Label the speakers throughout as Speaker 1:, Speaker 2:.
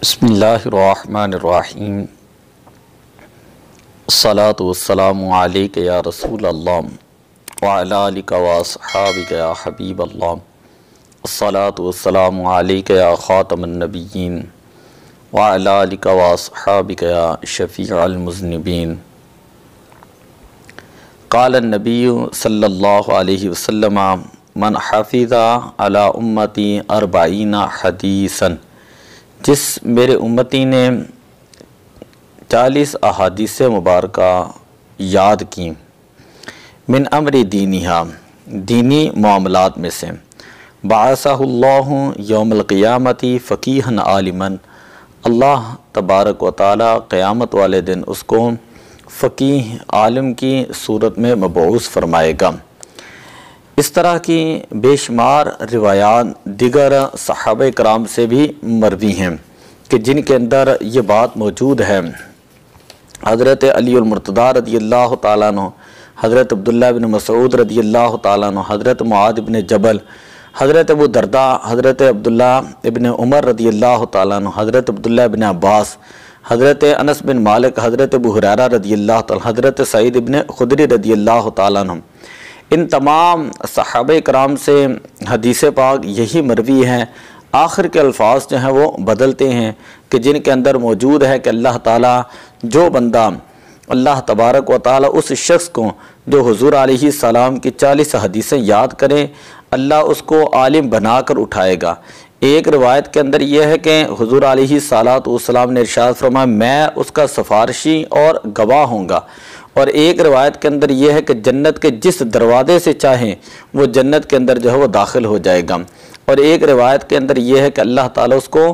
Speaker 1: बिस्मिल्लाहिर्रहमानिर्रहीम। अस्सलातु वस्सलामु अलैका या रसूल अल्लाह व अला आलिका व अस्हाबिका या हबीब अल्लाह। अस्सलातु वस्सलामु अलैका या खातमुन नबिय्यीन व अला आलिका व अस्हाबिका या शफीअल मुज़निबीन। क़ाल नबिय्यु सल्लल्लाहु अलैहि वसल्लम मन हफ़िज़ा अला उम्मती अर्बईना हदीसन, जिस मेरे उम्मती ने 40 अहादीस मुबारका याद की, मिन अमरी दीनिहा, दीनी मामलात में से, बाअसहुल्लाहु यौमल क़ियामती फ़क़ीहन आलिमन, अल्लाह तबारक व तआला क़यामत वाले दिन उसको फ़क़ीह आलिम की सूरत में मबऊस फरमाएगा। इस तरह की बेशुमार रिवायात दिगर सहाबा कराम से भी मरवी हैं कि जिनके अंदर ये बात मौजूद है। हज़रत अली मुर्तज़ा रज़ियल्लाहु ताला अन्हु, हज़रत अब्दुल्लाह बिन मसूद रज़ियल्लाहु ताला अन्हु, हज़रत मुआज़ बिन जबल, हज़रत अबू दरदा, हज़रत अब्दुल्लाह इब्न उमर रज़ियल्लाहु ताला अन्हु, हज़रत अब्दुल्लाह बिन अब्बास, हज़रत अनस बिन मालिक, हज़रत अबू हुरैरा रज़ियल्लाहु ताला, हज़रत सईद इब्न खुदरी रज़ियल्लाहु ताला अन्हु, इन तमाम सहाबा कराम से हदीस पाक यही मरवी हैं। आखिर के अल्फाज जो हैं वो बदलते हैं कि जिनके अंदर मौजूद है कि अल्लाह ताला, जो बंदा अल्लाह तबारक व ताला उस शख्स को जो हुज़ूर अलैहि सलाम की 40 हदीसें याद करें, अल्लाह उसको आलिम बनाकर उठाएगा। एक रिवायत के अंदर यह है कि हुज़ूर अलैहि सलातु वस्सलाम ने इरशाद फरमाया, मैं उसका सिफारिशी और गवाह होऊंगा। और एक रिवायत के अंदर यह है कि जन्नत के जिस दरवाजे से चाहें वो जन्नत के अंदर जो है वो दाखिल हो जाएगा। और एक रिवायत के अंदर यह है कि अल्लाह ताला उसको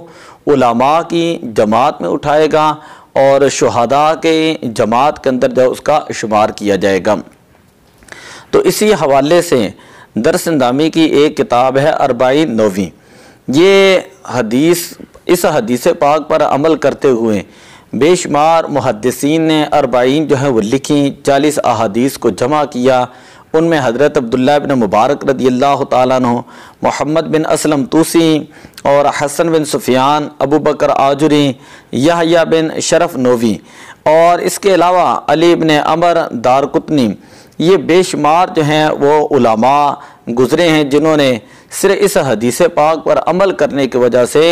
Speaker 1: उलमा की जमात में उठाएगा और शुहदा के जमात के अंदर जो उसका शुमार किया जाएगा। तो इसी हवाले से दर्स अंदामी की एक किताब है अर्बाईन नौवी। ये हदीस, इस हदीस पाक पर अमल करते हुए बेशुमार मुहद्दिसीन ने अर्बाईन जो है वो लिखी, 40 अहादीस को जमा किया। उनमें हज़रत अब्दुल्लाह बिन मुबारक रज़ियल्लाहु ताला अन्हु, मोहम्मद बिन असलम तूसी और हसन बिन सुफियान, अबू बकर आजुरी, यहया बिन शरफ नोवी और इसके अलावा अली बिन अमर दारकुतनी, ये बेशुमार जो हैं वो उलमा गुज़रे हैं जिन्होंने सिर्फ इस हदीस पाक पर अमल करने की वजह से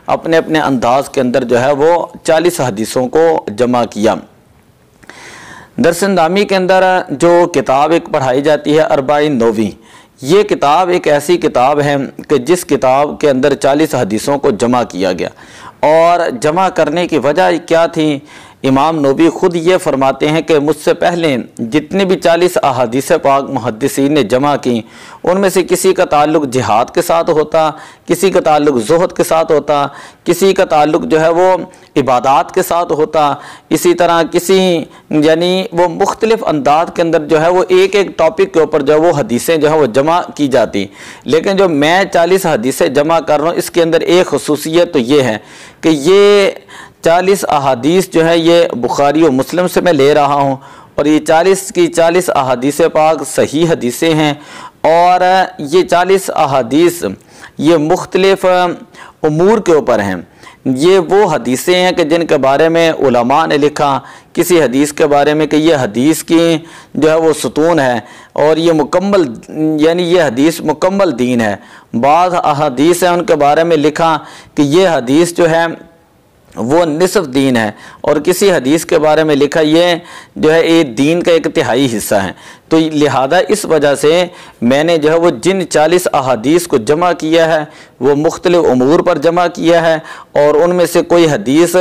Speaker 1: अपने अपने अंदाज के अंदर जो है वो 40 हदीसों को जमा किया। दरसंदामी के अंदर जो किताब एक पढ़ाई जाती है अर्बाईन नौवी, ये किताब एक ऐसी किताब है कि जिस किताब के अंदर 40 हदीसों को जमा किया गया। और जमा करने की वजह क्या थी, इमाम नबी ख़ुद ये फरमाते हैं कि मुझसे पहले जितने भी 40 अहादीस पाक मुहद्दिसीन ने जमा की, उनमें से किसी का ताल्लुक़ जिहाद के साथ होता, किसी का ताल्लुक़ ज़ुहद के साथ होता, किसी का ताल्लुक़ जो है वो इबादात के साथ होता। इसी तरह किसी यानी वो मुख्तलिफ़ अंदाज के अंदर जो है वो एक एक टॉपिक के ऊपर जो है वो हदीसें जो है वो जमा की जाती। लेकिन जो मैं 40 हदीसें जमा कर रहा हूँ, इसके अंदर एक ख़ुसूसियत तो ये है कि ये 40 अहादीस जो है ये बुखारी और मुस्लिम से मैं ले रहा हूँ और ये 40 की 40 अहादीस पाक सही हदीसें हैं। और ये 40 अहादीस ये मुख्तलिफ़ उमूर के ऊपर हैं। ये वो हदीसें हैं कि जिनके बारे में उलमा ने लिखा, किसी हदीस के बारे में कि ये हदीस की जो है वो सुतून है और ये मुकम्मल यानी ये हदीस मुकम्मल दीन है। बाज़ अहादीस हैं उनके बारे में लिखा कि ये हदीस जो है वो निसफ दीन है और किसी हदीस के बारे में लिखा ये जो है एक दीन का एक तिहाई हिस्सा है। तो लिहाजा इस वजह से मैंने जो है वो जिन 40 अहादीस को जमा किया है वो मुख्तलिफ़ उमूर पर जमा किया है और उनमें से कोई हदीस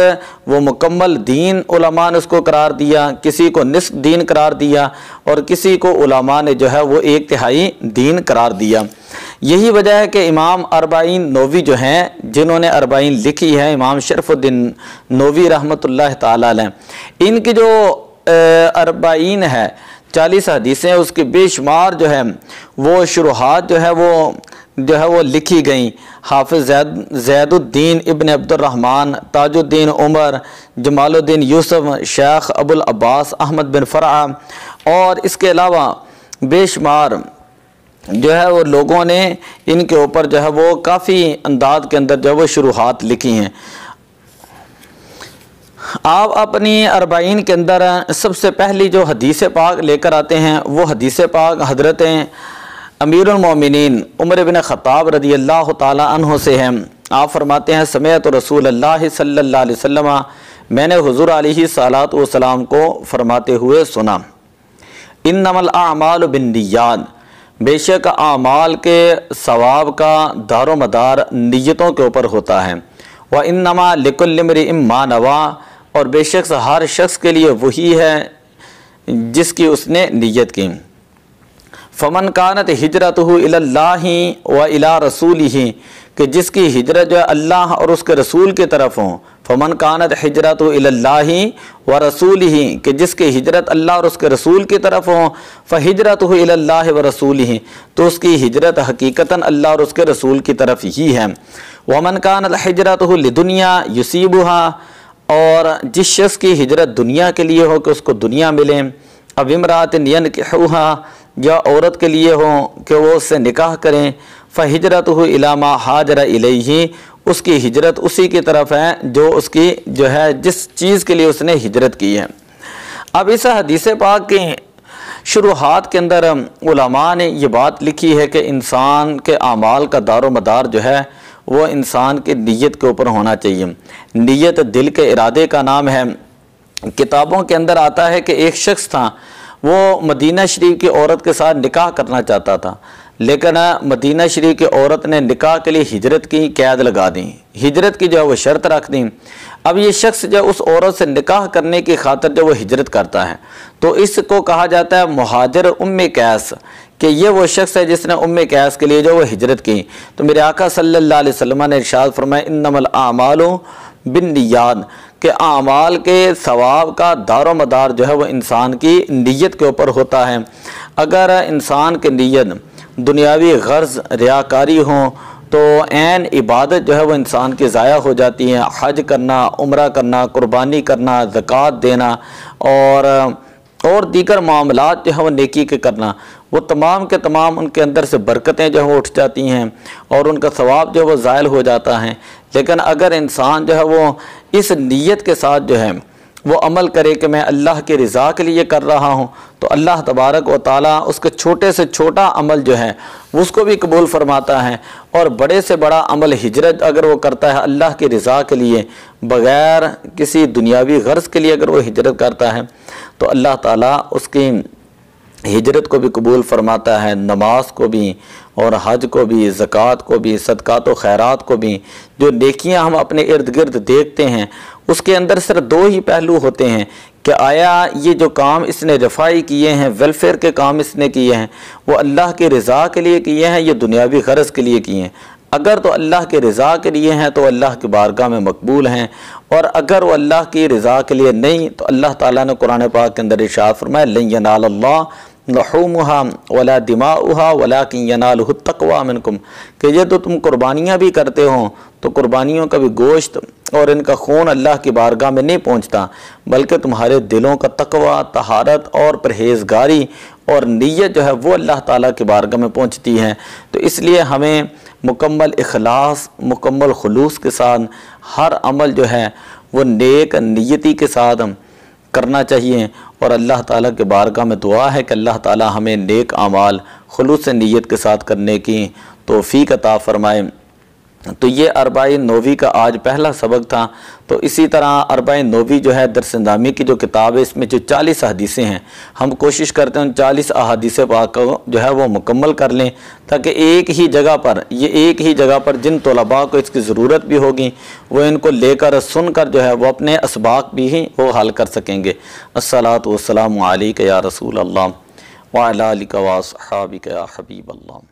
Speaker 1: वो मुकम्मल दीन उलमा ने उसको करार दिया, किसी को निस्फ दीन करार दिया और किसी को उलमा ने जो है वो एक तिहाई दीन करार दिया। यही वजह है कि इमाम अर्बाईन नौवी जो हैं, जिन्होंने अर्बाईन लिखी है, इमाम शरफुद्दीन नौवी रहमतुल्लाह ताला अलैह, इनकी जो अर्बाईन है 40 हदीसें, उसकी बेशुमार जो है वो शुरुआत जो है वो लिखी गई। हाफिज़ ज़ैदुद्दीन इब्न अब्दुर्रहमान, ताजुद्दीन उमर, जमालुद्दीन यूसुफ, शेख अबुल अब्बास अहमद बिन फ़रआ और इसके अलावा बेशुमार जो है वो लोगों ने इनके ऊपर जो है वो काफ़ी अंदाज के अंदर जो है वो शुरुआत लिखी हैं। आप अपनी अरबाइन के अंदर सबसे पहली जो हदीस पाक लेकर आते हैं वो हदीस पाक हज़रत अमीरुल मोमिनीन उमर बिन ख़त्ताब रज़ी अल्लाह ताला अन्हु से हैं। आप फरमाते हैं समेअतु रसूलुल्लाह सल्लल्लाहु अलैहि वसल्लम, मैंने हुज़ूर अलैहिस्सलातु वस्सलाम को फरमाते हुए सुना, इन्नमल आमालु बिन्नियात, बेशक आमाल के सवाब का दारो मदार नीयतों के ऊपर होता है। व इन्नमा लिकुल्लि इम्रिइन मा नवा, और बेशक हर शख्स के लिए वही है जिसकी उसने नीयत की। फ़मन कानत हिजरतहु इलल्लाहि व इला रसूलिही, कि जिसकी हिजरत जो है अल्लाह और उसके रसूल की तरफ हो। फ़मन कानत हिजरतहु इलल्लाहि व रसूलिही, कि जिसकी हिजरत अल्लाह और उसके रसूल की तरफ हो। फ़हिजरतहु इलल्लाहि व रसूलिही, तो उसकी हिजरत हकीकतन अल्लाह और उसके रसूल की तरफ ही है। वमन कानत हिजरतहु लिदुनिया युसीबुहा, और जिस शख्स की हिजरत दुनिया के लिए हो कि उसको दुनिया मिले, अब इमरातिन यनकिहुहा, या औरत के लिए हो कि वो उससे निकाह करें, फ़हिजरतहु इला मा हाजरा इलैहि, उसकी हिजरत उसी की तरफ है जो उसकी जो है जिस चीज़ के लिए उसने हिजरत की है। अब इस हदीस पाक के शुरुआत के अंदर उलमा ने ये बात लिखी है कि इंसान के आमाल का दारो मदार जो है वो इंसान की नीयत के ऊपर होना चाहिए। नीयत दिल के इरादे का नाम है। किताबों के अंदर आता है कि एक शख्स था, वो मदीना शरीफ की औरत के साथ निकाह करना चाहता था, लेकिन मदीना शरीफ की औरत ने निकाह के लिए हिजरत की कैद लगा दी, हिजरत की जो है वो शर्त रख दी। अब ये शख्स जो उस औरत से निकाह करने की खातिर जो वो हिजरत करता है, तो इसको कहा जाता है मुहाजिर उम्मे कैस, कि ये वो शख्स है जिसने उम्मे कैस के लिए जो वो हिजरत की। तो मेरे आका सल्लल्लाहु अलैहि वसल्लम ने इरशाद फरमाया, इन्नमल आमालु बिन्नियात, के आमाल के सवाब का दारो मदार जो है वो इंसान की नीयत के ऊपर होता है। अगर इंसान की नीयत दुनियावी गर्ज रियाकारी हो तो ऐन इबादत जो है वो इंसान की ज़ाया हो जाती है। हज करना, उम्रा करना, कुर्बानी करना, ज़कात देना और दीगर मामलात जो है वो नेकी के करना, वो तमाम के तमाम उनके अंदर से बरकतें जो है वो उठ जाती हैं और उनका सवाब जो है वो ज़ायल हो जाता है। लेकिन अगर इंसान जो है वो इस नीयत के साथ जो है वो अमल करे कि मैं अल्लाह की रज़ा के लिए कर रहा हूँ, तो अल्लाह तबारक व ताला उसके छोटे से छोटा अमल जो है उसको भी कबूल फरमाता है, और बड़े से बड़ा अमल हिजरत अगर वो करता है अल्लाह की रज़ा के लिए बग़ैर किसी दुनियावी गर्ज़ के लिए अगर वो हिजरत करता है तो अल्लाह ताला उसकी हिजरत को भी कबूल फरमाता है, नमाज को भी और हज को भी, ज़कात को भी, सदक़ात व खैरात को भी। जो नेकियां हम अपने इर्द गिर्द देखते हैं उसके अंदर सिर्फ दो ही पहलू होते हैं कि आया ये जो काम इसने रफ़ाई किए हैं, वेलफेयर के काम इसने किए हैं, वो अल्लाह की रज़ा के लिए किए हैं, ये दुनियावी ग़रज़ के लिए किए हैं। अगर तो अल्लाह के रज़ा के लिए हैं तो अल्लाह की बारगाह में मकबूल हैं, और अगर वो अल्लाह की रज़ा के लिए नहीं तो अल्लाह ताला ने कुरान पाक के अंदर इरशाद फरमाया, लन यनालल्लाह लहूमुहा वला दिमाउहा वलाकिन यनालुहु तक़वा मिनकुम, कि ये तो तुम कुर्बानियाँ भी करते हो तो कुर्बानियों का भी गोश्त और इनका खून अल्लाह की बारगाह में नहीं पहुँचता, बल्कि तुम्हारे दिलों का तक़वा, तहारत और परहेज़गारी और नीयत जो है वो अल्लाह ताला की बारगाह में पहुँचती है। तो इसलिए हमें मुकम्मल इखलास, मुकम्मल खुलूस के साथ हर अमल जो है वो नेक नीयती के साथ करना चाहिए, और अल्लाह ताला के बारगाह में दुआ है कि अल्लाह ताला हमें नेक आमाल खुलूस नीयत के साथ करने की तौफीक अता फ़रमाए। तो ये अरबाइन नौवी का आज पहला सबक था। तो इसी तरह अरबाइन नौवी जो है दर्स निज़ामी की जो किताब है इसमें जो 40 हदीसें हैं, हम कोशिश करते हैं उन 40 अहादीस पाक को जो है वो मुकम्मल कर लें, ताकि एक ही जगह पर जिन तलबा को इसकी ज़रूरत भी होगी वो इनको लेकर सुनकर जो है वो अपने असबाक भी ही वो हल कर सकेंगे। अस्सलातु वस्सलामु अलैका या रसूल अल्लाह व अला आलिका व अस्हाबिका या हबीब अल्लाह।